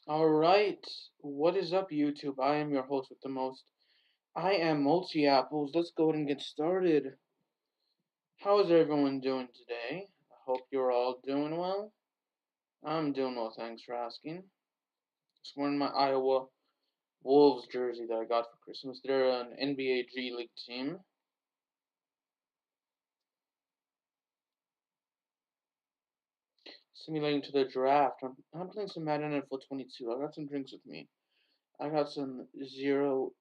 Alright, what is up, YouTube? I am your host with the most. I am Multi Apples. Let's go ahead and get started. How is everyone doing today? I hope you're all doing well. I'm doing well, thanks for asking. Just wearing my Iowa Wolves jersey that I got for Christmas. They're an NBA G League team. Simulating to the draft. I'm playing some Madden NFL 22. I got some drinks with me. I got some zero.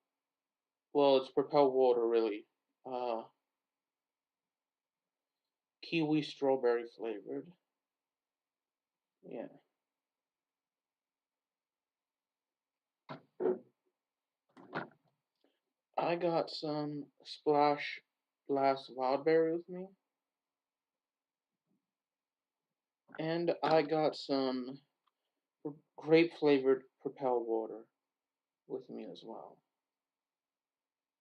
Well, it's Propel water, really. Kiwi strawberry flavored. Yeah. I got some Splash Blast Wildberry with me, and I got some grape flavored Propel water with me as well.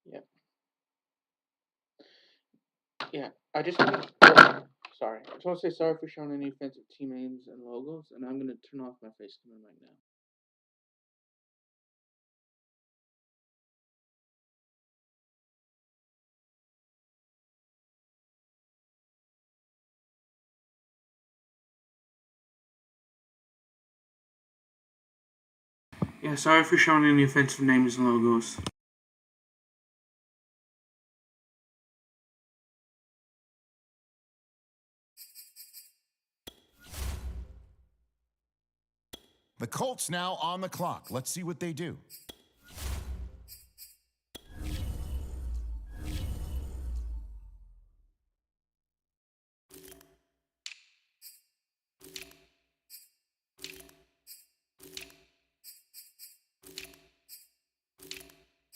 Yep. Yeah. Sorry. I just want to say sorry for showing any offensive team names and logos, and I'm gonna turn off my face cam right now. Yeah, sorry for showing any offensive names and logos. The Colts now on the clock. Let's see what they do.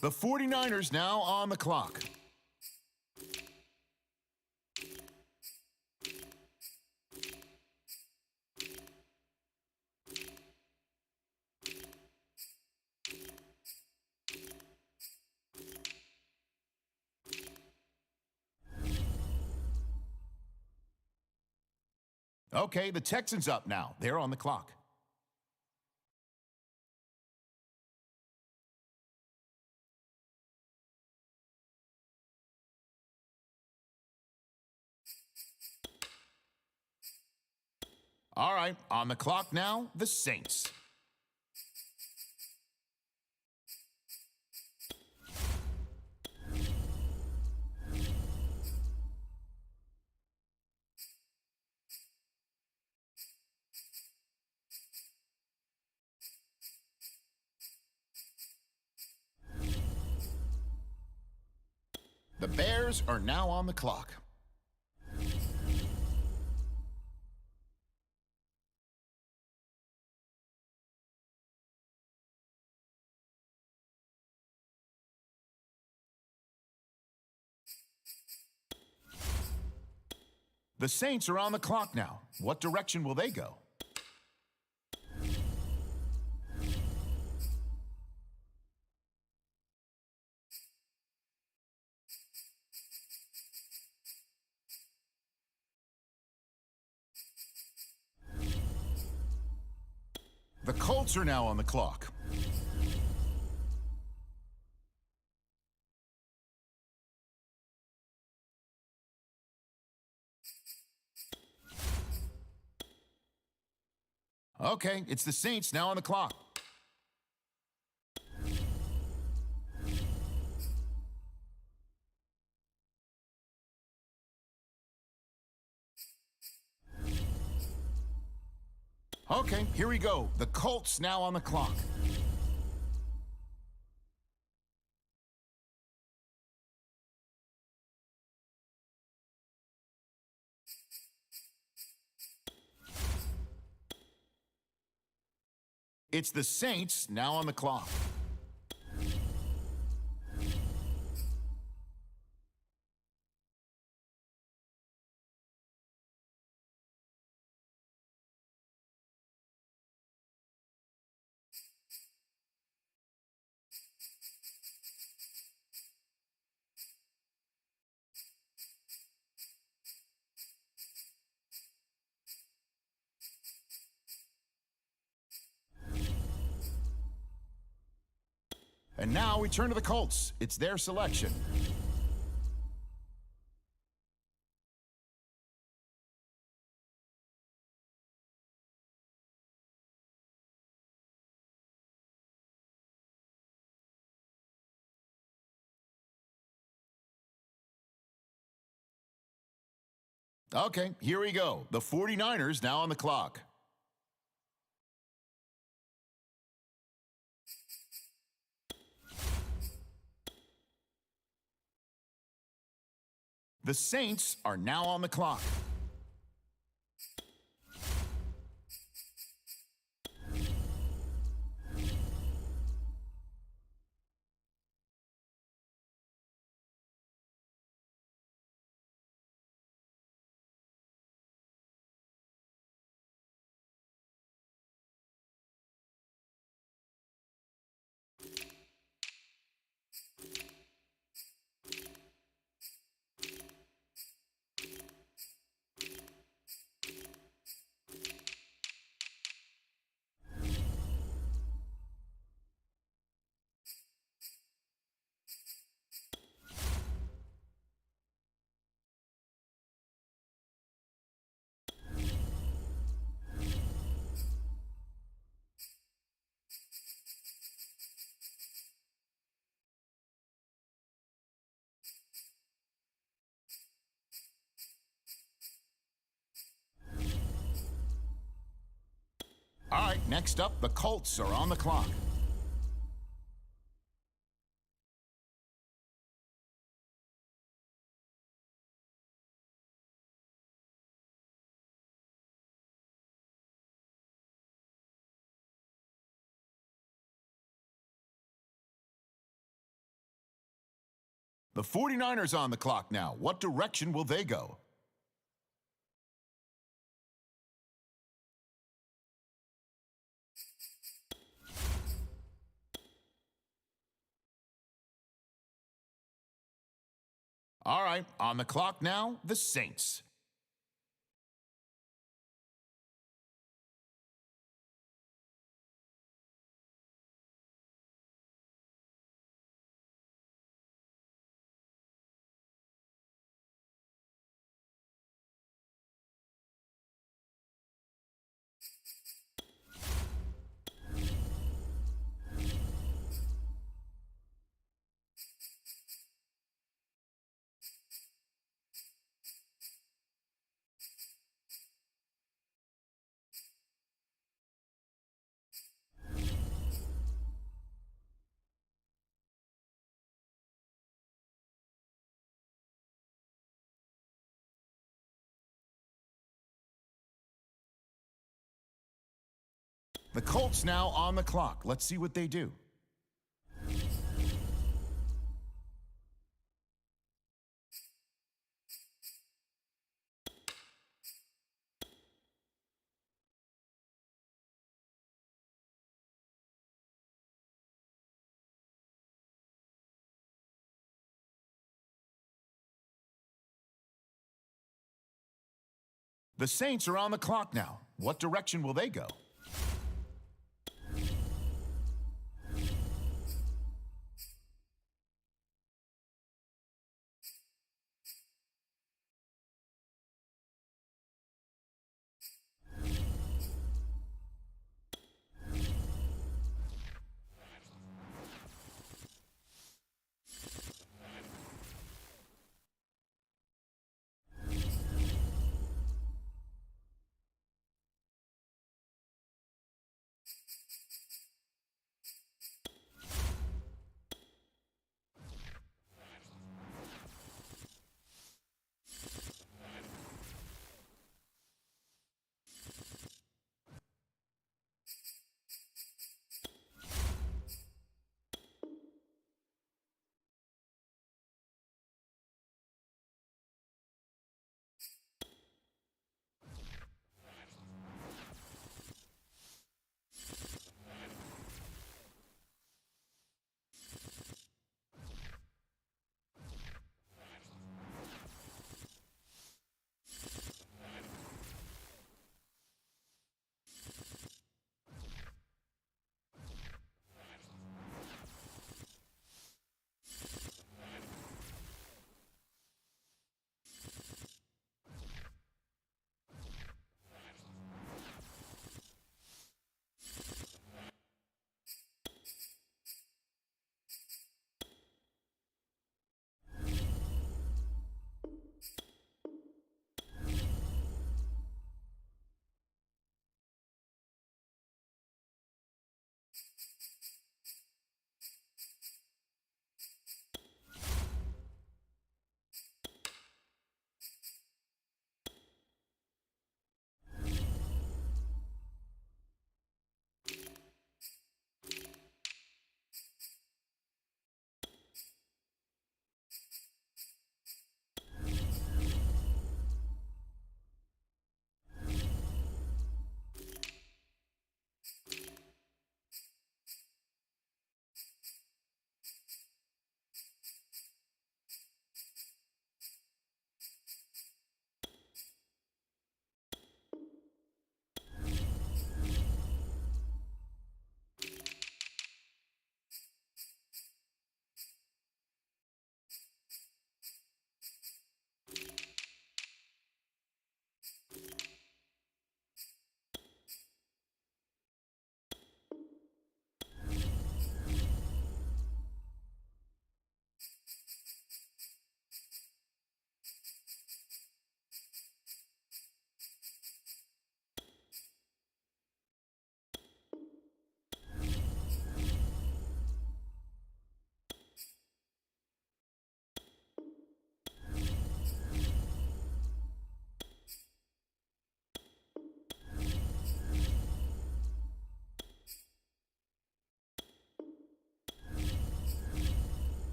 The 49ers now on the clock. Okay, the Texans up now. They're on the clock. All right, on the clock now, the Saints. The Bears are now on the clock. The Saints are on the clock now. What direction will they go? The Colts are now on the clock. Okay, it's the Saints now on the clock. Okay, here we go. The Colts now on the clock. It's the Saints now on the clock. And now we turn to the Colts. It's their selection. Okay, here we go. The 49ers now on the clock. The Saints are now on the clock. All right, next up, the Colts are on the clock. The 49ers on the clock now. What direction will they go? All right, on the clock now, the Saints. The Colts now on the clock. Let's see what they do. The Saints are on the clock now. What direction will they go?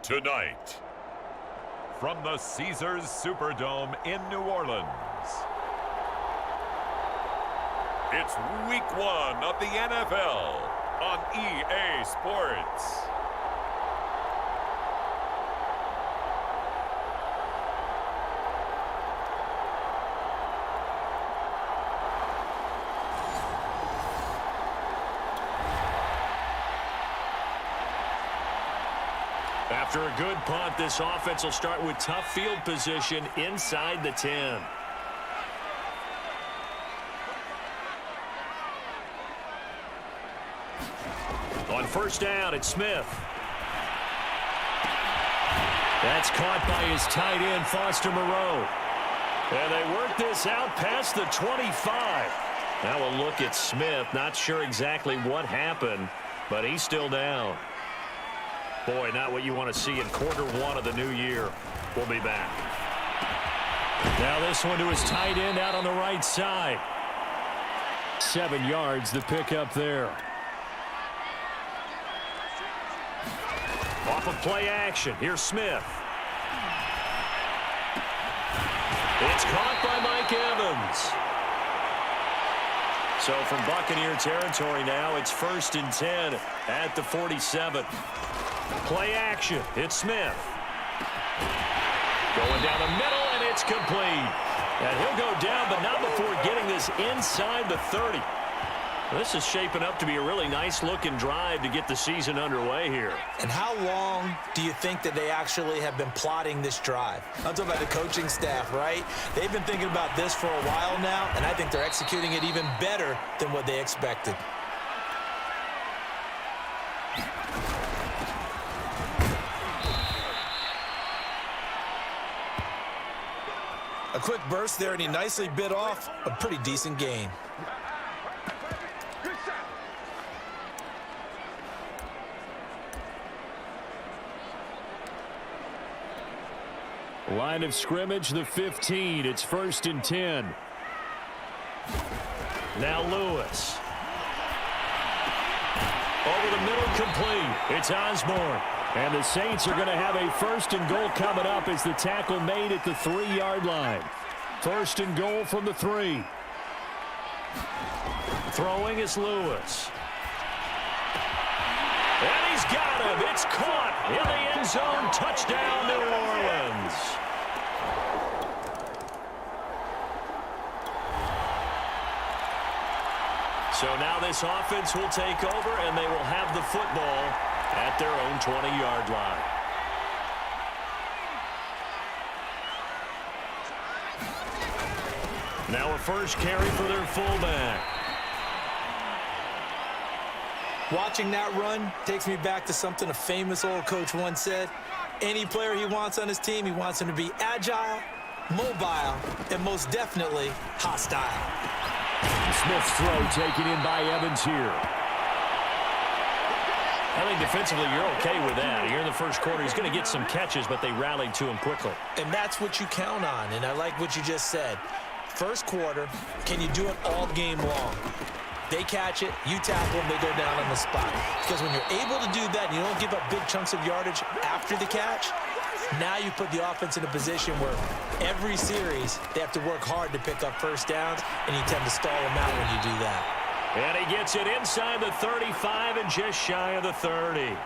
Tonight, from the Caesars Superdome in New Orleans, it's Week 1 of the NFL on EA Sports. After a good punt, this offense will start with tough field position inside the 10. On first down, it's Smith. That's caught by his tight end, Foster Moreau. And they work this out past the 25. Now a look at Smith. Not sure exactly what happened, but he's still down. Boy, not what you want to see in quarter one of the new year. We'll be back. Now this one to his tight end out on the right side. 7 yards, the pickup there. Off of play action, here's Smith. It's caught by Mike Evans. So from Buccaneer territory now, it's 1st and 10 at the 47. Play action. It's Smith. Going down the middle, and it's complete. And he'll go down, but not before getting this inside the 30. This is shaping up to be a really nice-looking drive to get the season underway here. And how long do you think that they actually have been plotting this drive? I'm talking about the coaching staff, right? They've been thinking about this for a while now, and I think they're executing it even better than what they expected. A quick burst there, and he nicely bit off a pretty decent gain. Line of scrimmage, the 15. It's 1st and 10. Now Lewis. Over the middle, complete. It's Osborne. And the Saints are going to have a 1st and goal coming up as the tackle made at the 3-yard line. 1st and goal from the 3. Throwing is Lewis. And he's got him. It's caught in the end zone. Touchdown, New Orleans. So now this offense will take over, and they will have the football at their own 20-yard line. Now a first carry for their fullback. Watching that run takes me back to something a famous old coach once said. Any player he wants on his team, he wants him to be agile, mobile, and most definitely hostile. Smith's throw taken in by Evans here. I think defensively you're okay with that. Here in the first quarter, he's going to get some catches, but they rallied to him quickly. And that's what you count on, and I like what you just said. First quarter, can you do it all game long? They catch it, you tackle them, they go down on the spot. Because when you're able to do that and you don't give up big chunks of yardage after the catch, now you put the offense in a position where every series they have to work hard to pick up first downs, and you tend to stall them out when you do that. And he gets it inside the 35 and just shy of the 30.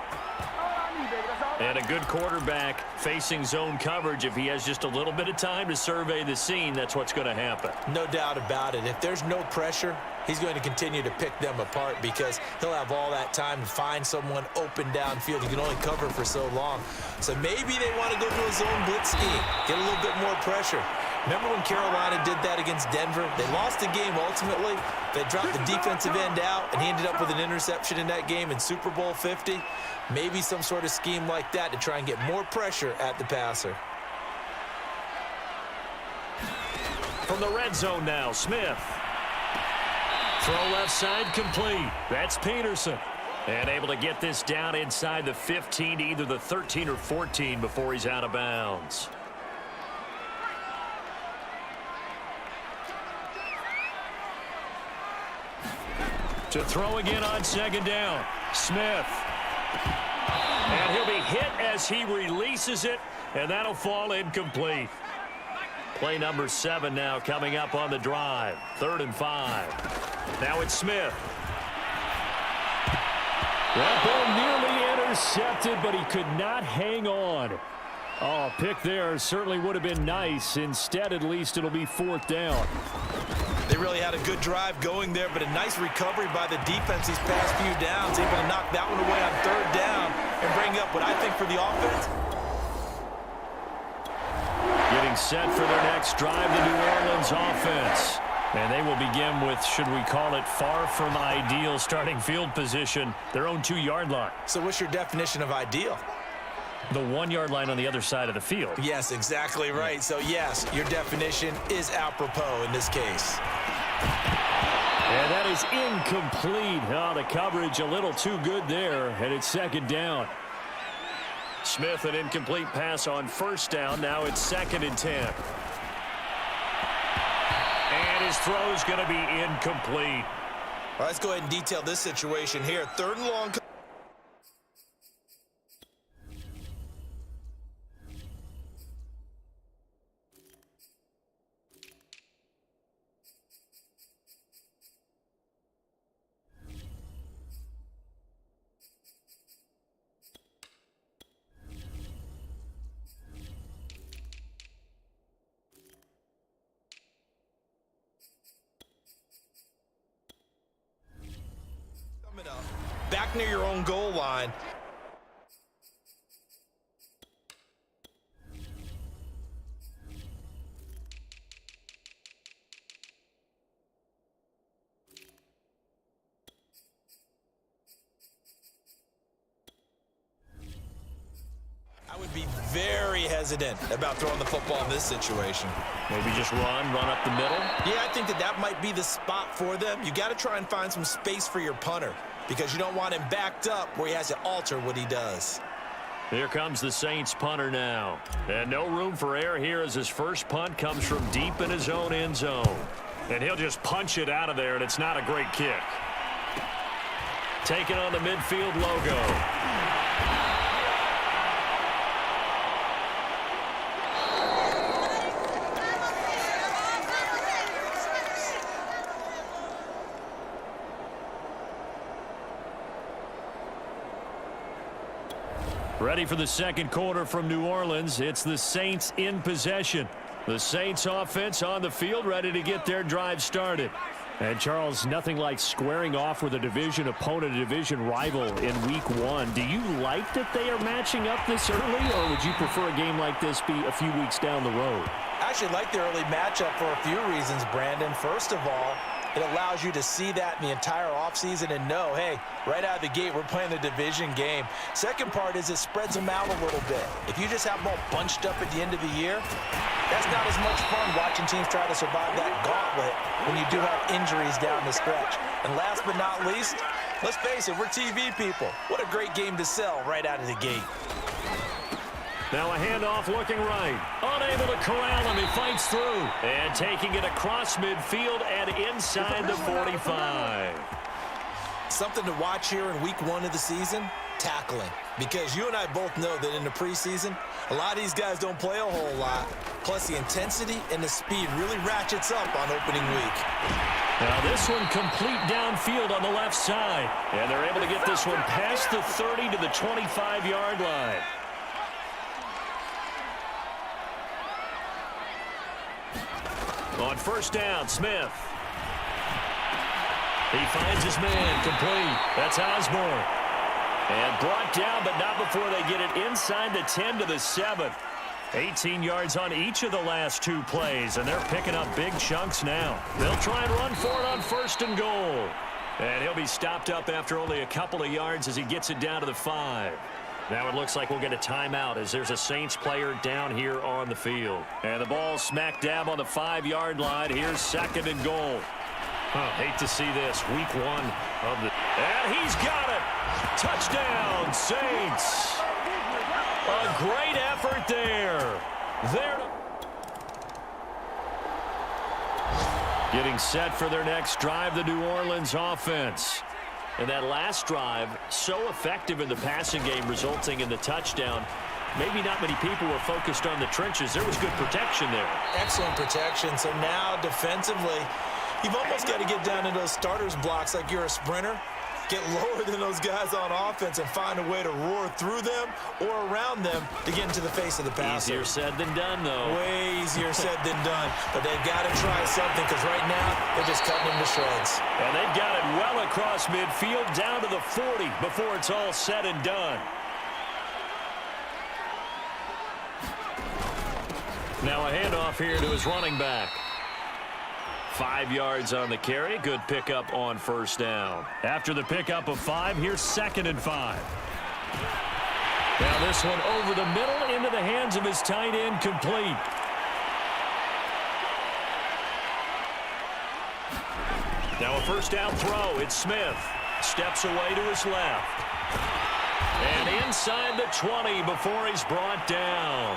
And a good quarterback facing zone coverage. If he has just a little bit of time to survey the scene, that's what's going to happen. No doubt about it. If there's no pressure, he's going to continue to pick them apart because he'll have all that time to find someone open downfield. He can only cover for so long. So maybe they want to go to a zone blitz scheme, get a little bit more pressure. Remember when Carolina did that against Denver? They lost the game ultimately. They dropped the defensive end out, and he ended up with an interception in that game in Super Bowl 50. Maybe some sort of scheme like that to try and get more pressure at the passer. From the red zone now, Smith. Throw left side complete. That's Peterson. And able to get this down inside the 15 to either the 13 or 14 before he's out of bounds. To throw again on second down. Smith. And he'll be hit as he releases it, and that'll fall incomplete. Play number 7 now coming up on the drive. 3rd and 5. Now it's Smith. That ball nearly intercepted, but he could not hang on. Oh, pick there certainly would have been nice. Instead, at least it'll be 4th down. They really had a good drive going there, but a nice recovery by the defense these past few downs, able to knock that one away on 3rd down and bring up what I think for the offense. Getting set for their next drive, the New Orleans offense. And they will begin with, should we call it, far from ideal starting field position, their own 2-yard line. So what's your definition of ideal? The 1-yard line on the other side of the field. Yes, exactly right. So, yes, your definition is apropos in this case. And that is incomplete. Oh, the coverage a little too good there, and it's 2nd down. Smith, an incomplete pass on 1st down. Now it's 2nd and 10. And his throw is going to be incomplete. All right, let's go ahead and detail this situation here. 3rd and long. Back near your own goal line. I would be very hesitant about throwing the football in this situation. Maybe just run up the middle. Yeah, I think that might be the spot for them. You got to try and find some space for your punter, because you don't want him backed up where he has to alter what he does. Here comes the Saints punter now. And no room for error here as his first punt comes from deep in his own end zone. And he'll just punch it out of there, and it's not a great kick. Taking on the midfield logo. Ready for the 2nd quarter from New Orleans. It's the Saints in possession. The Saints offense on the field, ready to get their drive started. And Charles, nothing like squaring off with a division opponent, a division rival in week 1. Do you like that they are matching up this early, or would you prefer a game like this be a few weeks down the road? I actually like the early matchup for a few reasons, Brandon. First of all, it allows you to see that in the entire offseason and know, hey, right out of the gate, we're playing a division game. Second part is it spreads them out a little bit. If you just have them all bunched up at the end of the year, that's not as much fun watching teams try to survive that gauntlet when you do have injuries down the stretch. And last but not least, let's face it, we're TV people. What a great game to sell right out of the gate. Now a handoff looking right. Unable to corral him. He fights through. And taking it across midfield and inside the 45. Something to watch here in week 1 of the season, tackling. Because you and I both know that in the preseason, a lot of these guys don't play a whole lot. Plus the intensity and the speed really ratchets up on opening week. Now this one complete downfield on the left side. And they're able to get this one past the 30 to the 25-yard line. On 1st down, Smith. He finds his man, complete. That's Osborne. And brought down, but not before they get it inside the 10 to the 7. 18 yards on each of the last 2 plays, and they're picking up big chunks now. They'll try and run for it on 1st and goal. And he'll be stopped up after only a couple of yards as he gets it down to the 5. Now it looks like we'll get a timeout as there's a Saints player down here on the field. And the ball smack dab on the 5-yard line. Here's 2nd and goal. Hate to see this. Week 1 of the... And he's got it! Touchdown, Saints! A great effort there. Getting set for their next drive, the New Orleans offense. And that last drive, so effective in the passing game, resulting in the touchdown. maybe not many people were focused on the trenches. There was good protection there. Excellent protection. So now defensively, you've almost got to get down to those starters blocks like you're a sprinter. Get lower than those guys on offense and find a way to roar through them or around them to get into the face of the passer. Easier said than done, though. Way easier said than done. But they've got to try something because right now they're just cutting them to shreds. And they've got it well across midfield down to the 40 before it's all said and done. Now a handoff here to his running back. 5 yards on the carry. Good pickup on first down. After the pickup of 5, here's 2nd and 5. Now this one over the middle into the hands of his tight end, complete. Now a first down throw. It's Smith. Steps away to his left. And inside the 20 before he's brought down.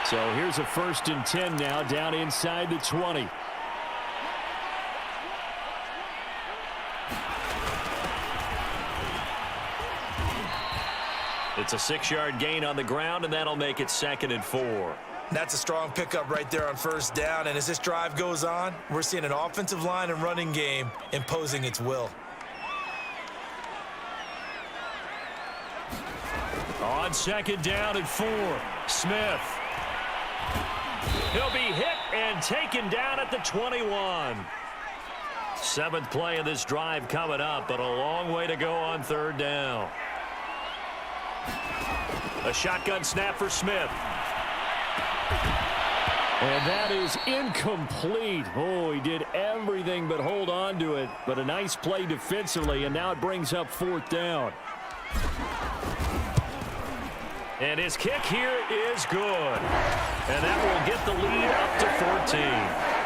So here's a 1st and 10 now down inside the 20. It's a 6-yard gain on the ground, and that'll make it 2nd and 4. That's a strong pickup right there on first down. And as this drive goes on, we're seeing an offensive line and running game imposing its will. On 2nd down and 4, Smith. He'll be hit and taken down at the 21. 7th play of this drive coming up, but a long way to go on 3rd down. A shotgun snap for Smith. And that is incomplete. Oh, he did everything but hold on to it. But a nice play defensively, and now it brings up 4th down. And his kick here is good. And that will get the lead up to 14.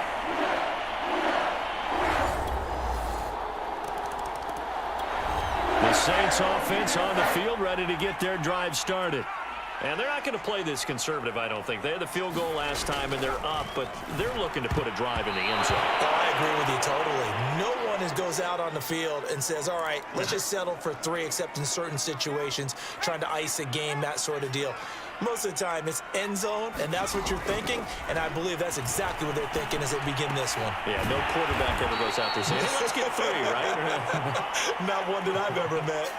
The Saints offense on the field, ready to get their drive started. And they're not going to play this conservative, I don't think. They had the field goal last time, and they're up, but they're looking to put a drive in the end zone. Oh, I agree with you totally. No one goes out on the field and says, all right, let's just settle for 3, except in certain situations, trying to ice a game, that sort of deal. Most of the time, it's end zone, and that's what you're thinking, and I believe that's exactly what they're thinking as they begin this one. Yeah, no quarterback ever goes out there saying, hey, let's get 3, right? Not one that I've ever met.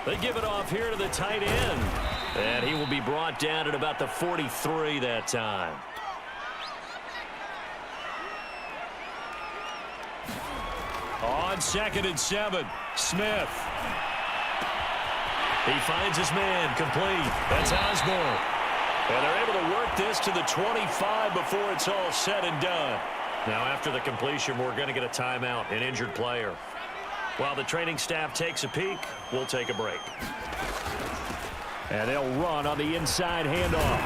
They give it off here to the tight end. And he will be brought down at about the 43 that time. On 2nd and 7, Smith. He finds his man, complete. That's Osborne. And they're able to work this to the 25 before it's all said and done. Now after the completion, we're going to get a timeout, an injured player. While the training staff takes a peek, we'll take a break. And they'll run on the inside handoff.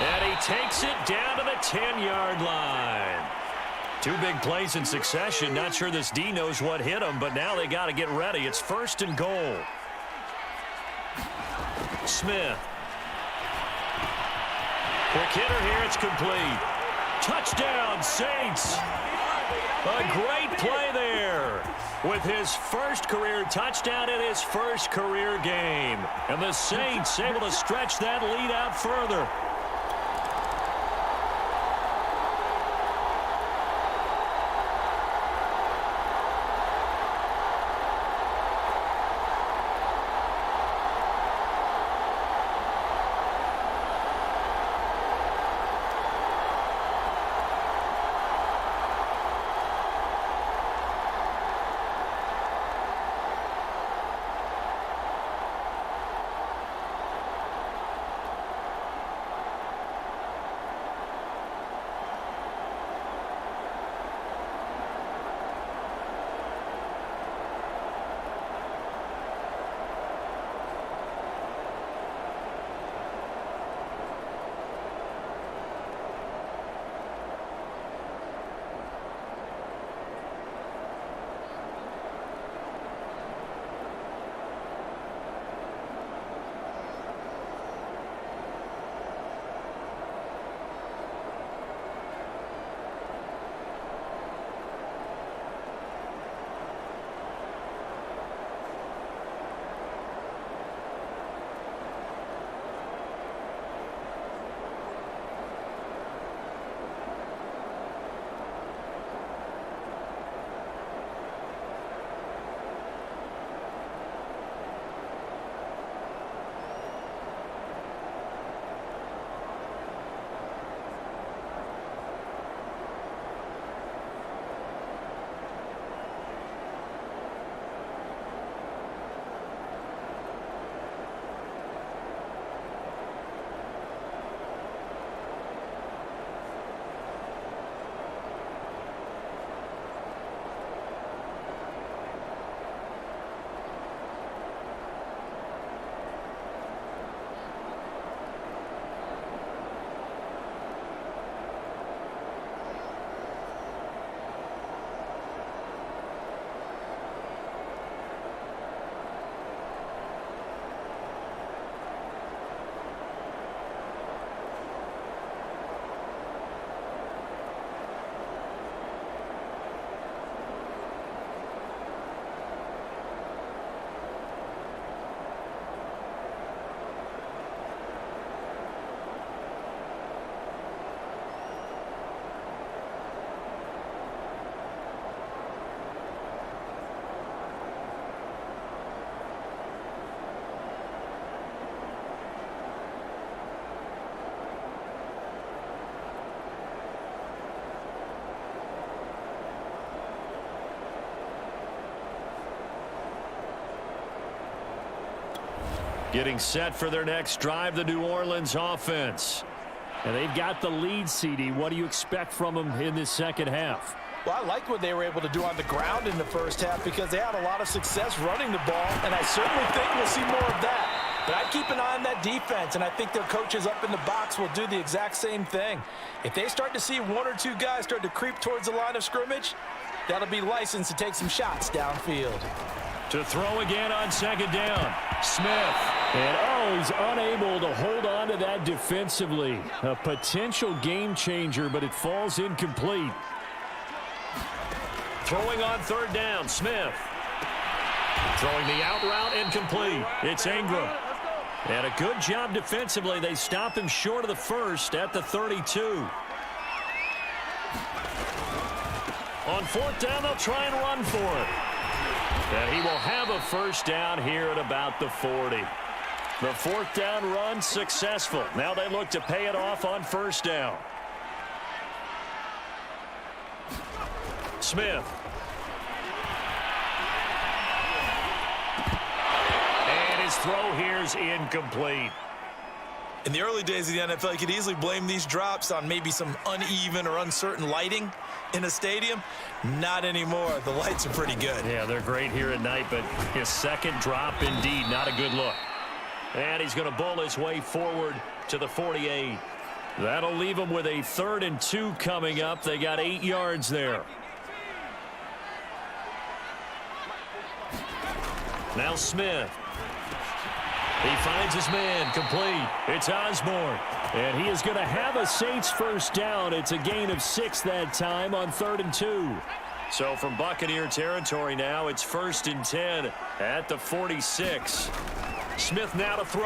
And he takes it down to the 10-yard line. 2 big plays in succession. Not sure this D knows what hit him, but now they got to get ready. It's 1st and goal. Smith. Quick hitter here. It's complete. Touchdown, Saints. A great play there with his first career touchdown in his first career game. And the Saints able to stretch that lead out further. Getting set for their next drive, the New Orleans offense. And they've got the lead, CD. What do you expect from them in this second half? Well, I like what they were able to do on the ground in the first half because they had a lot of success running the ball, and I certainly think we'll see more of that. But I'd keep an eye on that defense, and I think their coaches up in the box will do the exact same thing. If they start to see one or two guys start to creep towards the line of scrimmage, that'll be licensed to take some shots downfield. To throw again on second down, Smith. And, he's unable to hold on to that defensively. A potential game changer, but it falls incomplete. Throwing on third down, Smith. Throwing the out route, incomplete. It's Ingram. And a good job defensively. They stop him short of the first at the 32. On fourth down, they'll try and run for it. And he will have a first down here at about the 40. The fourth down run successful. Now they look to pay it off on first down. Smith. And his throw here is incomplete. In the early days of the NFL, you could easily blame these drops on maybe some uneven or uncertain lighting in a stadium. Not anymore. The lights are pretty good. Yeah, they're great here at night, but his second drop, indeed, not a good look. And he's going to bull his way forward to the 48. That'll leave him with a 3rd and 2 coming up. They got 8 yards there. Now Smith. He finds his man, complete. It's Osborne. And he is going to have a Saints first down. It's a gain of 6 that time on 3rd and 2. So from Buccaneer territory now, it's 1st and 10 at the 46. Smith now to throw.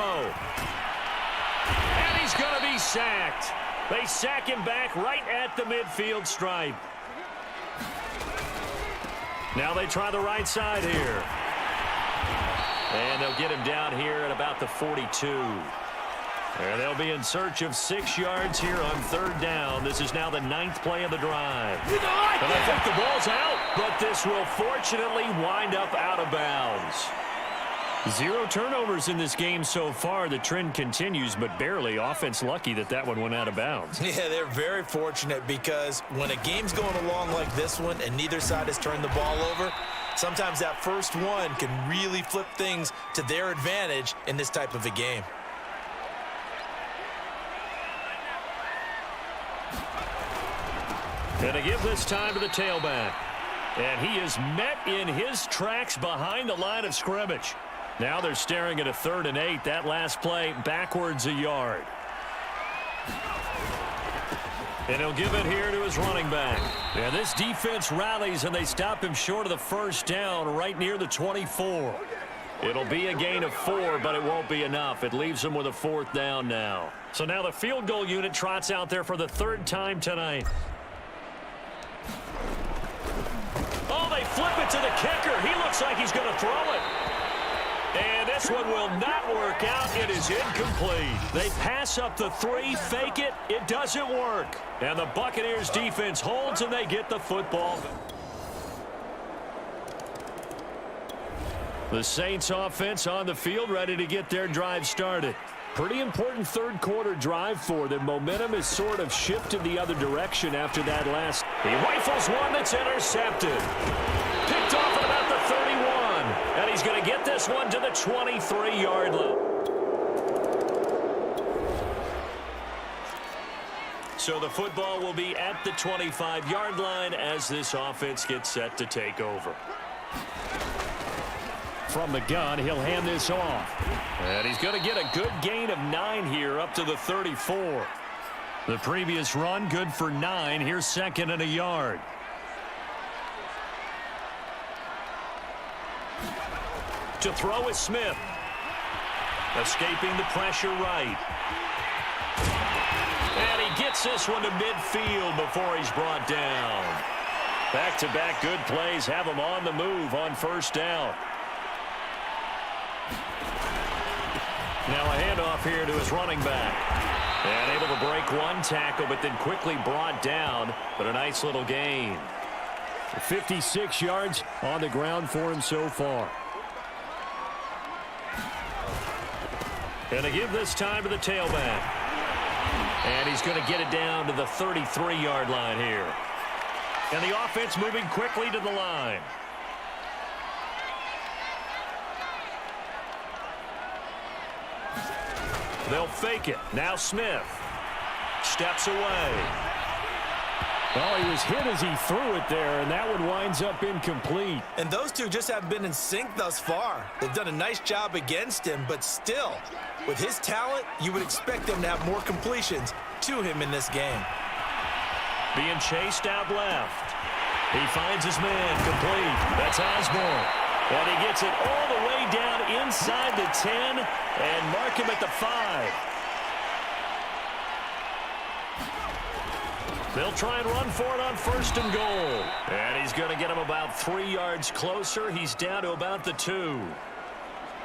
And he's going to be sacked. They sack him back right at the midfield stripe. Now they try the right side here. And they'll get him down here at about the 42. And they'll be in search of 6 yards here on 3rd down. This is now the 9th play of the drive. And I think the ball's out, but this will fortunately wind up out of bounds. 0 turnovers in this game so far. The trend continues, but barely. Offense lucky that that one went out of bounds. Yeah, they're very fortunate because when a game's going along like this one and neither side has turned the ball over, sometimes that first one can really flip things to their advantage in this type of a game. And to give this time to the tailback. And he is met in his tracks behind the line of scrimmage. Now they're staring at a 3rd and 8. That last play backwards a yard. And he'll give it here to his running back. And this defense rallies, and they stop him short of the first down right near the 24. It'll be a gain of 4, but it won't be enough. It leaves them with a 4th down now. So now the field goal unit trots out there for the 3rd time tonight. Oh, they flip it to the kicker. He looks like he's going to throw it. And this one will not work out. It is incomplete. They pass up the 3, fake it. It doesn't work. And the Buccaneers defense holds, and they get the football. The Saints offense on the field, ready to get their drive started. Pretty important 3rd quarter drive for them. Momentum has sort of shifted the other direction after that last. He rifles one that's intercepted. Picked off at about the 31. And he's going to get this one to the 23-yard line. So the football will be at the 25-yard line as this offense gets set to take over. From the gun, he'll hand this off. And he's going to get a good gain of 9 here up to the 34. The previous run, good for 9. Here's 2nd and a yard. To throw is Smith. Escaping the pressure right. And he gets this one to midfield before he's brought down. Back-to-back good plays have him on the move on first down. Now a handoff here to his running back. And able to break one tackle, but then quickly brought down. But a nice little gain. 56 yards on the ground for him so far. And they give this time to the tailback. And he's going to get it down to the 33-yard line here. And the offense moving quickly to the line. They'll fake it. Now Smith steps away. Well, he was hit as he threw it there, and that one winds up incomplete. And those two just haven't been in sync thus far. They've done a nice job against him, but still, with his talent, you would expect them to have more completions to him in this game. Being chased out left. He finds his man complete. That's Osborne. And he gets it all the way down inside the 10 and mark him at the 5. They'll try and run for it on 1st and goal. And he's going to get him about 3 yards closer. He's down to about the 2.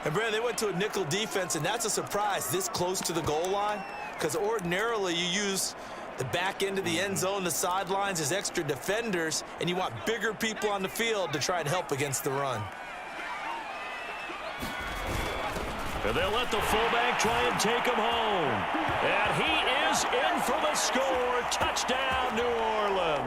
And, Brad, they went to a nickel defense, and that's a surprise this close to the goal line, because ordinarily you use the back end of the end zone, the sidelines as extra defenders, and you want bigger people on the field to try and help against the run. And they'll let the fullback try and take him home. And he is in for the score. Touchdown, New Orleans.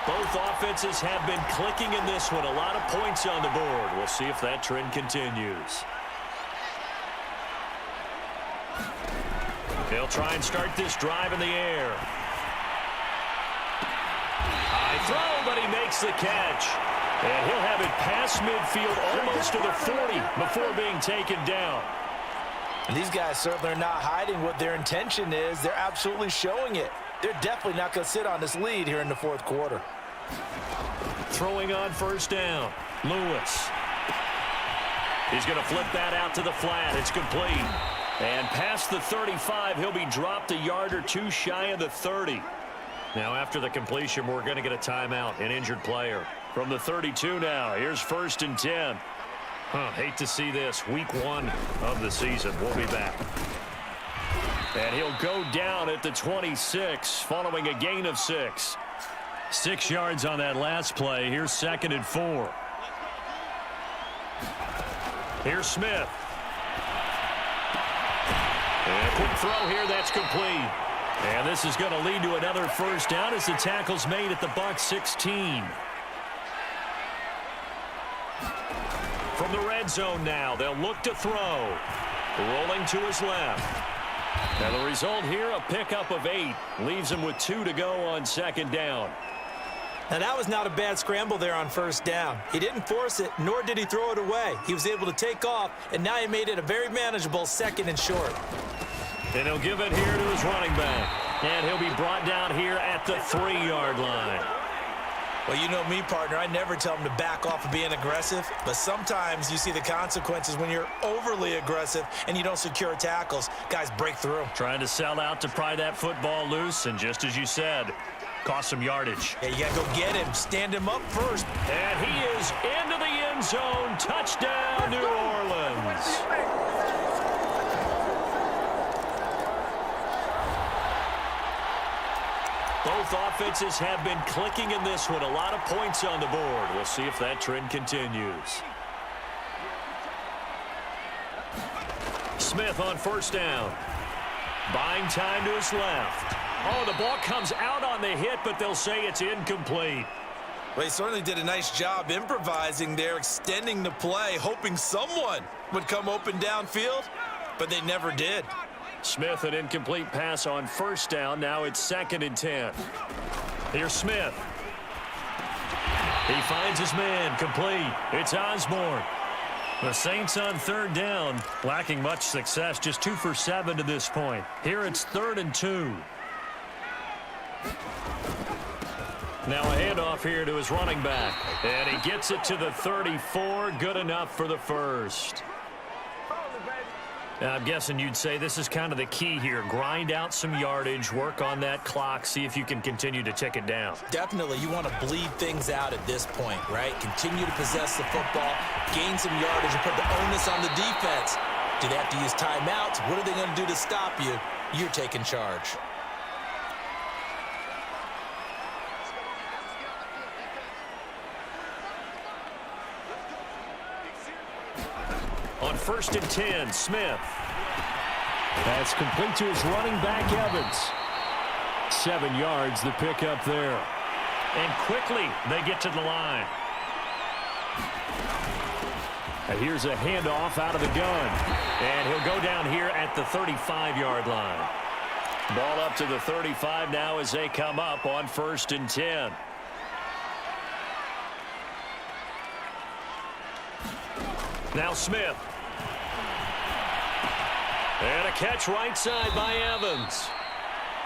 Both offenses have been clicking in this one. A lot of points on the board. We'll see if that trend continues. They'll try and start this drive in the air. High throw, but he makes the catch. And he'll have it past midfield almost to the 40 before being taken down. And these guys certainly are not hiding what their intention is. They're absolutely showing it. They're definitely not going to sit on this lead here in the 4th quarter. Throwing on 1st down. Lewis. He's going to flip that out to the flat. It's complete. And past the 35, he'll be dropped a yard or 2 shy of the 30. Now after the completion, we're going to get a timeout, an injured player. From the 32 now, here's 1st and 10. Hate to see this. Week 1 of the season. We'll be back. And he'll go down at the 26 following a gain of 6. 6 yards on that last play. Here's 2nd and 4. Here's Smith. And a quick throw here. That's complete. And this is going to lead to another 1st down as the tackle's made at the Bucs 16. From the red zone now, they'll look to throw. Rolling to his left. And the result here, a pickup of 8. Leaves him with 2 to go on 2nd down. Now, that was not a bad scramble there on 1st down. He didn't force it, nor did he throw it away. He was able to take off, and now he made it a very manageable 2nd and short. And he'll give it here to his running back. And he'll be brought down here at the 3-yard line. Well, you know me, partner. I never tell him to back off of being aggressive, but sometimes you see the consequences when you're overly aggressive and you don't secure tackles. Guys break through. Trying to sell out to pry that football loose, and just as you said, cost some yardage. Yeah, you got to go get him. Stand him up first. And he is into the end zone. Touchdown, New Orleans. Both offenses have been clicking in this one. A lot of points on the board. We'll see if that trend continues. Smith on 1st down. Buying time to his left. Oh, the ball comes out on the hit, but they'll say it's incomplete. Well, he certainly did a nice job improvising there, extending the play, hoping someone would come open downfield, but they never did. Smith, an incomplete pass on 1st down. Now it's 2nd and 10. Here's Smith. He finds his man, complete. It's Osborne. The Saints on 3rd down, lacking much success, just 2 for 7 to this point. Here it's 3rd and 2. Now a handoff here to his running back. And he gets it to the 34, good enough for the 1st. I'm guessing you'd say this is kind of the key here. Grind out some yardage, work on that clock, see if you can continue to tick it down. Definitely, you want to bleed things out at this point, right? Continue to possess the football, gain some yardage, and put the onus on the defense. Do they have to use timeouts? What are they going to do to stop you? You're taking charge. first and 10. Smith. That's complete to his running back, Evans. 7 yards, the pickup there. And quickly they get to the line. And here's a handoff out of the gun. And he'll go down here at the 35-yard line. Ball up to the 35 now as they come up on first and 10. Now Smith. And a catch right side by Evans.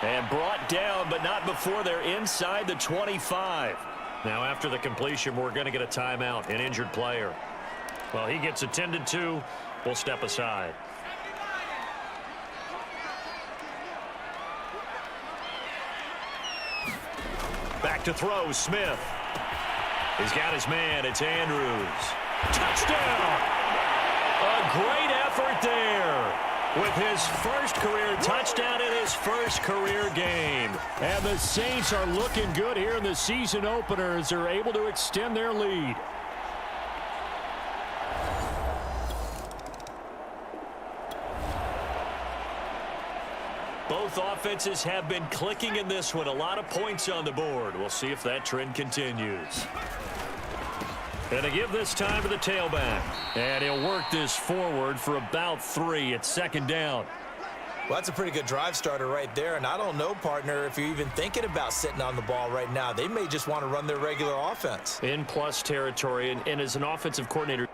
And brought down, but not before they're inside the 25. Now after the completion, we're going to get a timeout, an injured player. Well, he gets attended to. We'll step aside. Back to throw, Smith. He's got his man. It's Andrews. Touchdown! A great effort there with his first career touchdown in his first career game. And the Saints are looking good here in the season opener as they're able to extend their lead. Both offenses have been clicking in this one. A lot of points on the board. We'll see if that trend continues. And to give this time to the tailback. And he'll work this forward for about 3. It's second down. Well, that's a pretty good drive starter right there. And I don't know, partner, if you're even thinking about sitting on the ball right now. They may just want to run their regular offense. In plus territory, and as an offensive coordinator,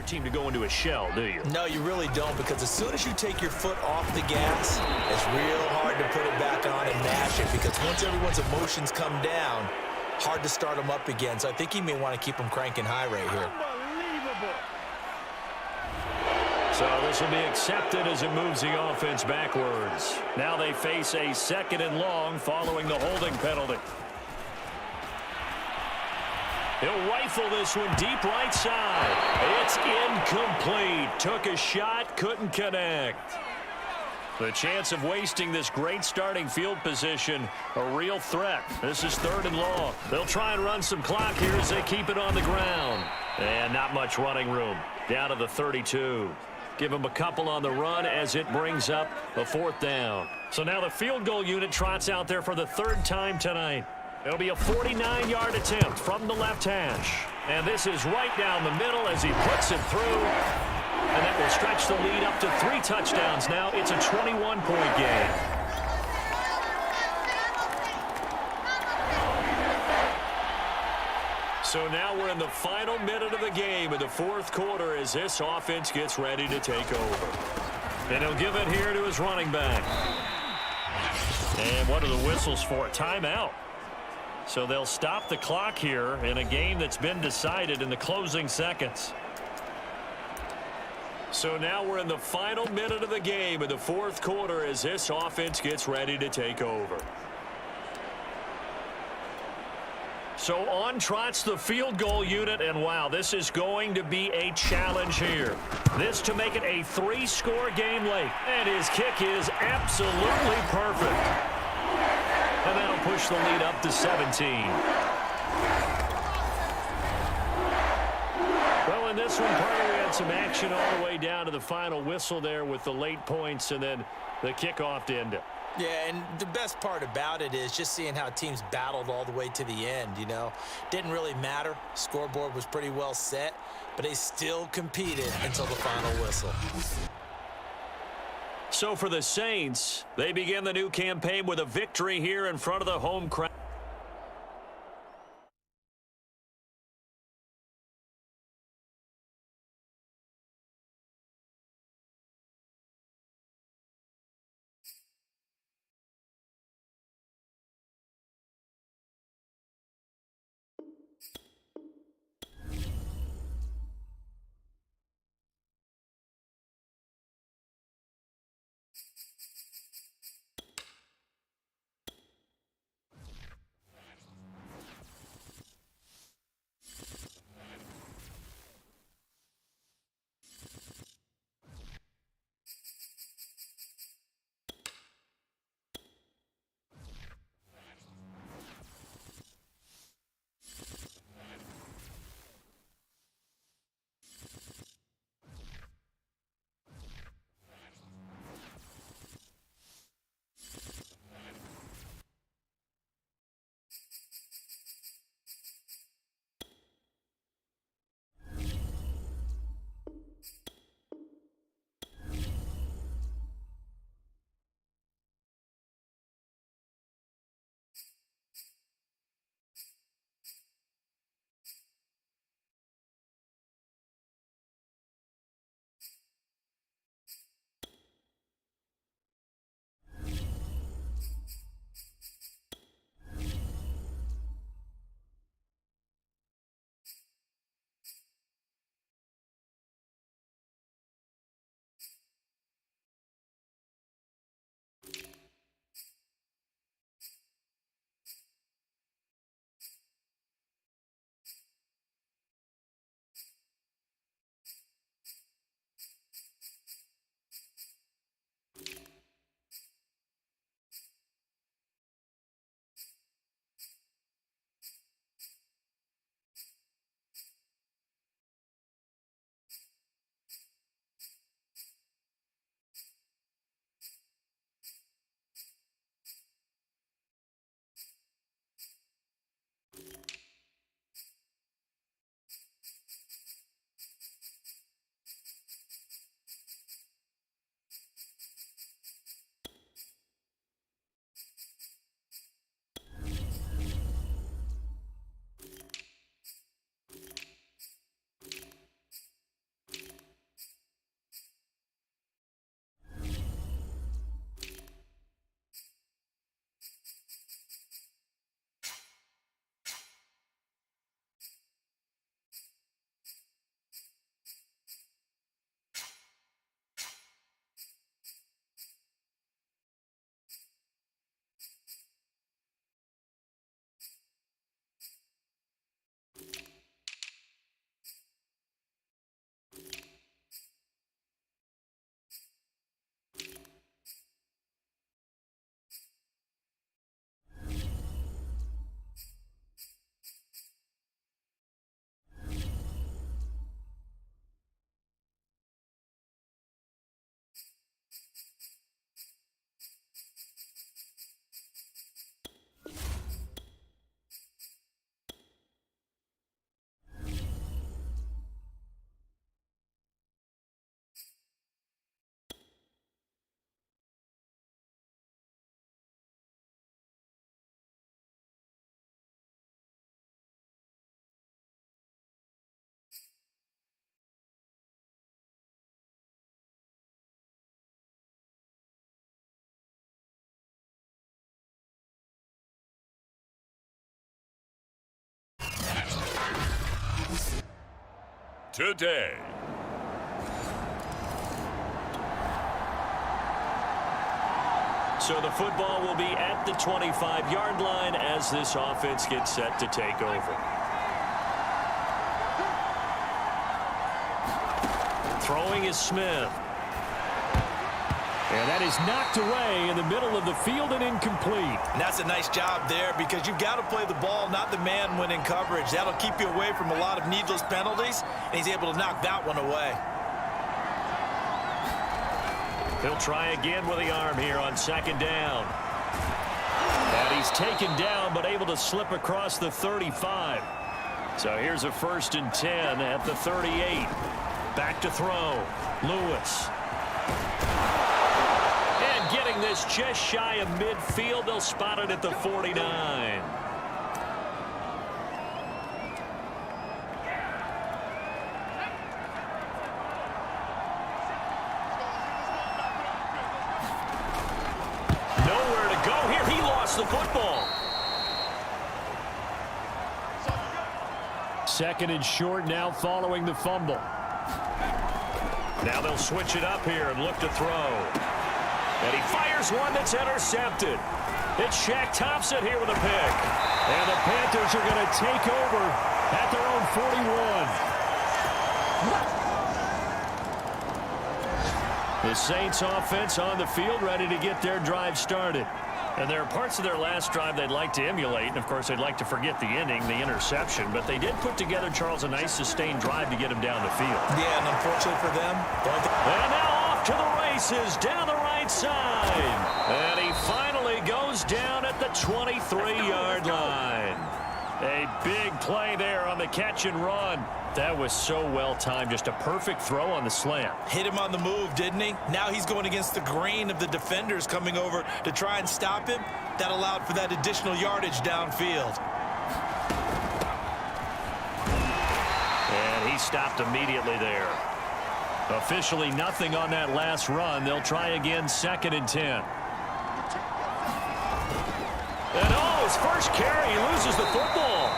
your team to go into a shell, do you? No, you really don't, because as soon as you take your foot off the gas, it's real hard to put it back on and mash it, because once everyone's emotions come down, hard to start them up again. So I think he may want to keep them cranking high right here. So this will be accepted as it moves the offense backwards. Now they face a 2nd and long following the holding penalty. He'll rifle this one deep right side. It's incomplete. Took a shot, couldn't connect. The chance of wasting this great starting field position, a real threat. This is 3rd and long. They'll try and run some clock here as they keep it on the ground. And not much running room. Down to the 32. Give them a couple on the run as it brings up a 4th down. So now the field goal unit trots out there for the 3rd time tonight. It'll be a 49-yard attempt from the left hash. And this is right down the middle as he puts it through. And that will stretch the lead up to 3 touchdowns. Now it's a 21-point game. So now we're in the final minute of the game in the 4th quarter as this offense gets ready to take over. And he'll give it here to his running back. And what are the whistles for? Timeout. So they'll stop the clock here in a game that's been decided in the closing seconds. So now we're in the final minute of the game in the 4th quarter as this offense gets ready to take over. So on trots the field goal unit, and wow, this is going to be a challenge here. This to make it a 3-score game late. And his kick is absolutely perfect. And that'll push the lead up to 17. Well, in this one, Parker, we had some action all the way down to the final whistle there with the late points and then the kickoff to end it. Yeah, and the best part about it is just seeing how teams battled all the way to the end, you know. Didn't really matter. Scoreboard was pretty well set, but they still competed until the final whistle. So for the Saints, they begin the new campaign with a victory here in front of the home crowd. today. So the football will be at the 25-yard line as this offense gets set to take over. Throwing is Smith. And that is knocked away in the middle of the field and incomplete. And that's a nice job there because you've got to play the ball, not the man when in coverage. That'll keep you away from a lot of needless penalties, and he's able to knock that one away. He'll try again with the arm here on second down. And he's taken down but able to slip across the 35. So here's a 1st and 10 at the 38. Back to throw. Lewis. And getting this just shy of midfield. They'll spot it at the 49. The football. 2nd and short now following the fumble. Now they'll switch it up here and look to throw. And he fires one that's intercepted. It's Shaq Thompson here with a pick. And the Panthers are going to take over at their own 41. The Saints offense on the field ready to get their drive started. And there are parts of their last drive they'd like to emulate. And, of course, they'd like to forget the inning, the interception. But they did put together, Charles, a nice sustained drive to get him down the field. Yeah, and unfortunately for them. And now off to the races down the right side. And he finally goes down at the 23-yard line. A big play there on the catch and run. That was so well timed. Just a perfect throw on the slant. Hit him on the move, didn't he? Now he's going against the grain of the defenders coming over to try and stop him. That allowed for that additional yardage downfield. And he stopped immediately there. Officially nothing on that last run. They'll try again 2nd and 10. And his first carry, he loses the football.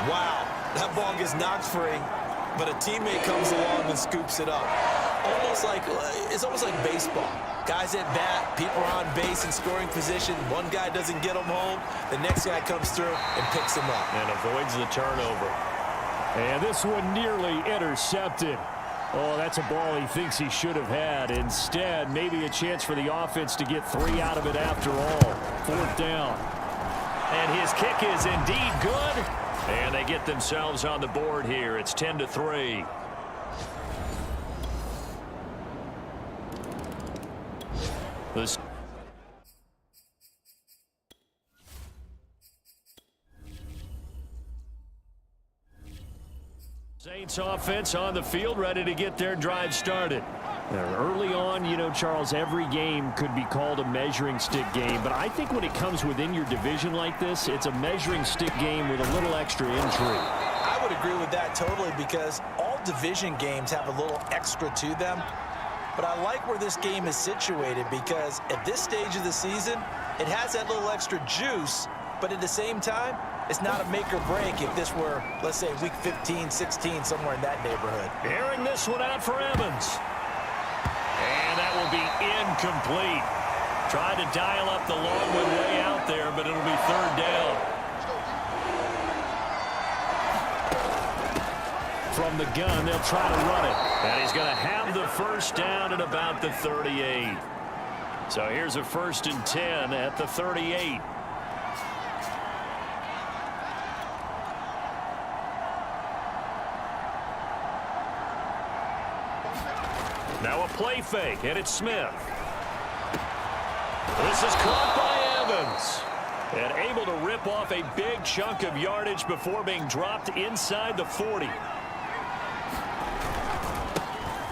Wow, that ball gets knocked free, but a teammate comes along and scoops it up. It's almost like baseball. Guys at bat, people are on base in scoring position. One guy doesn't get him home. The next guy comes through and picks him up. And avoids the turnover. And this one nearly intercepted. Oh, that's a ball he thinks he should have had. Instead, maybe a chance for the offense to get 3 out of it after all. 4th down. And his kick is indeed good. And they get themselves on the board here. It's 10-3. The Saints offense on the field, ready to get their drive started. Now, early on, you know, Charles, every game could be called a measuring stick game, but I think when it comes within your division like this, it's a measuring stick game with a little extra intrigue. I would agree with that totally because all division games have a little extra to them. But I like where this game is situated because at this stage of the season, it has that little extra juice, but at the same time, it's not a make or break if this were, let's say, week 15, 16, somewhere in that neighborhood. Airing this one out for Evans. And that will be incomplete. Tried to dial up the long one way out there, but it'll be 3rd down. From the gun, they'll try to run it. And he's going to have the 1st down at about the 38. So here's a 1st and 10 at the 38. Now a play fake, and it's Smith. This is caught by Evans. And able to rip off a big chunk of yardage before being dropped inside the 40.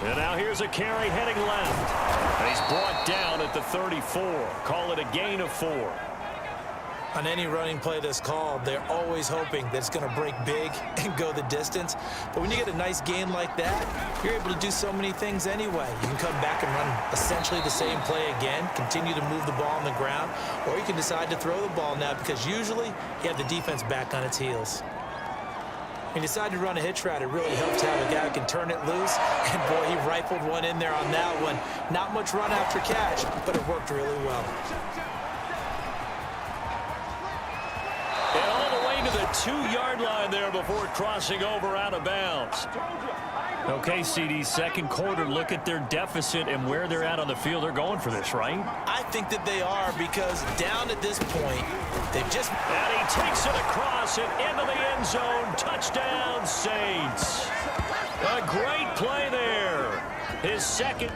And now here's a carry heading left. And he's brought down at the 34. Call it a gain of 4. On any running play that's called, they're always hoping that it's going to break big and go the distance. But when you get a nice gain like that, you're able to do so many things anyway. You can come back and run essentially the same play again, continue to move the ball on the ground, or you can decide to throw the ball now because usually you have the defense back on its heels. When you decide to run a hitch route, it really helps to have a guy who can turn it loose. And boy, he rifled one in there on that one. Not much run after catch, but it worked really well. And all the way to the 2-yard line there before crossing over out of bounds. Okay, CD, second quarter, look at their deficit and where they're at on the field. They're going for this, right? I think that they are because down at this point, they've just... And he takes it across and into the end zone. Touchdown, Saints. A great play there. His second...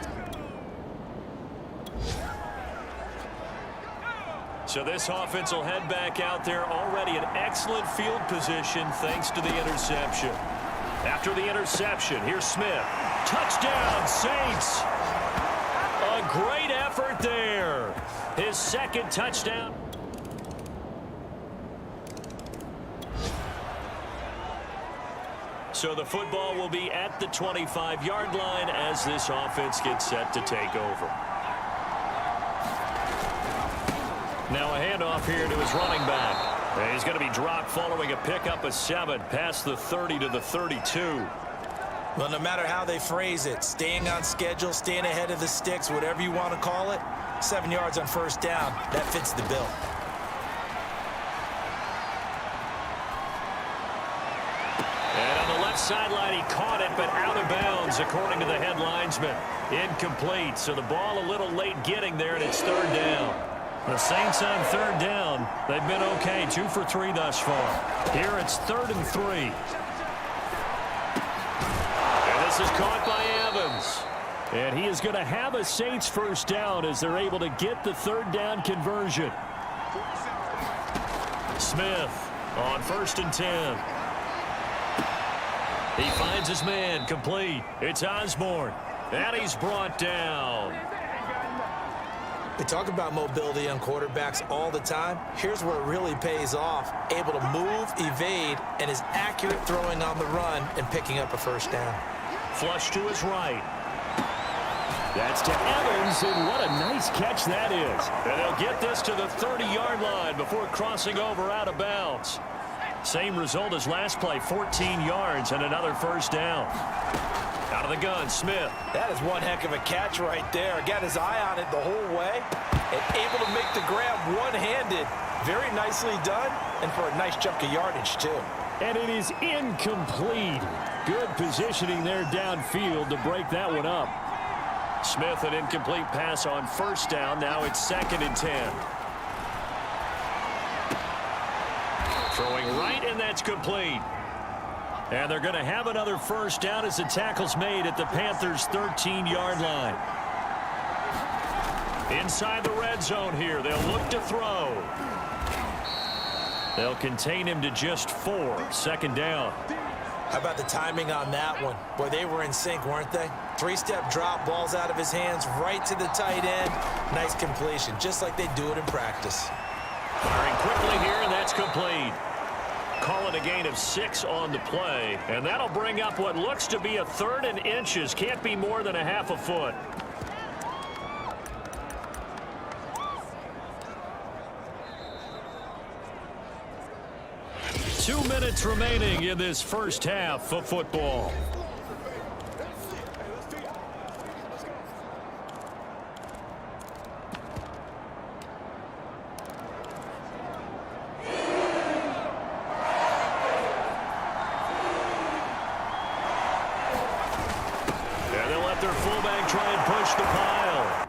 So this offense will head back out there, already in excellent field position thanks to the interception. After the interception, here's Smith. Touchdown, Saints. A great effort there. His second touchdown. So the football will be at the 25-yard line as this offense gets set to take over. Now a handoff here to his running back. And he's going to be dropped following a pickup of 7 past the 30 to the 32. Well, no matter how they phrase it, staying on schedule, staying ahead of the sticks, whatever you want to call it, 7 yards on first down, that fits the bill. And on the left sideline, he caught it, but out of bounds, according to the head linesman. Incomplete, so the ball a little late getting there, and it's third down. The Saints on third down. They've been okay, 2 for 3 thus far. Here it's 3rd and 3. And this is caught by Evans. And he is going to have a Saints first down as they're able to get the third down conversion. Smith on 1st and 10. He finds his man, complete. It's Osborne. And he's brought down. They talk about mobility on quarterbacks all the time. Here's where it really pays off. Able to move, evade, and is accurate throwing on the run and picking up a first down. Flush to his right. That's to Evans, and what a nice catch that is. And they'll get this to the 30-yard line before crossing over out of bounds. Same result as last play, 14 yards and another first down. Out of the gun, Smith. That is one heck of a catch right there. Got his eye on it the whole way and able to make the grab one-handed. Very nicely done, and for a nice chunk of yardage, too. And it is incomplete. Good positioning there downfield to break that one up. Smith, an incomplete pass on first down. Now it's 2nd and 10. Throwing right, and that's complete. And they're going to have another first down as the tackle's made at the Panthers' 13-yard line. Inside the red zone here. They'll look to throw. They'll contain him to just 4. 2nd down. How about the timing on that one? Boy, they were in sync, weren't they? 3-step drop, balls out of his hands, right to the tight end. Nice completion, just like they do it in practice. Firing quickly here, and that's complete. Calling a gain of 6 on the play, and that'll bring up what looks to be a 3rd and inches. Can't be more than a half a foot. Two minutes remaining in this first half of football. Their fullback try and push the pile.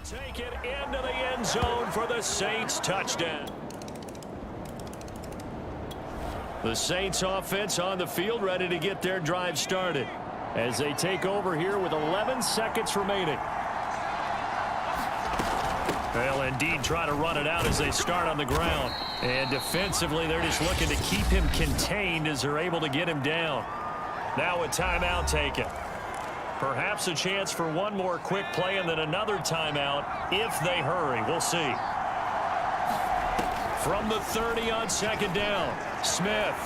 Take it into the end zone for the Saints touchdown. The Saints offense on the field ready to get their drive started as they take over here with 11 seconds remaining. They'll indeed try to run it out as they start on the ground. And defensively, they're just looking to keep him contained as they're able to get him down. Now a timeout taken. Perhaps a chance for one more quick play and then another timeout if they hurry. We'll see. From the 30 on second down, Smith.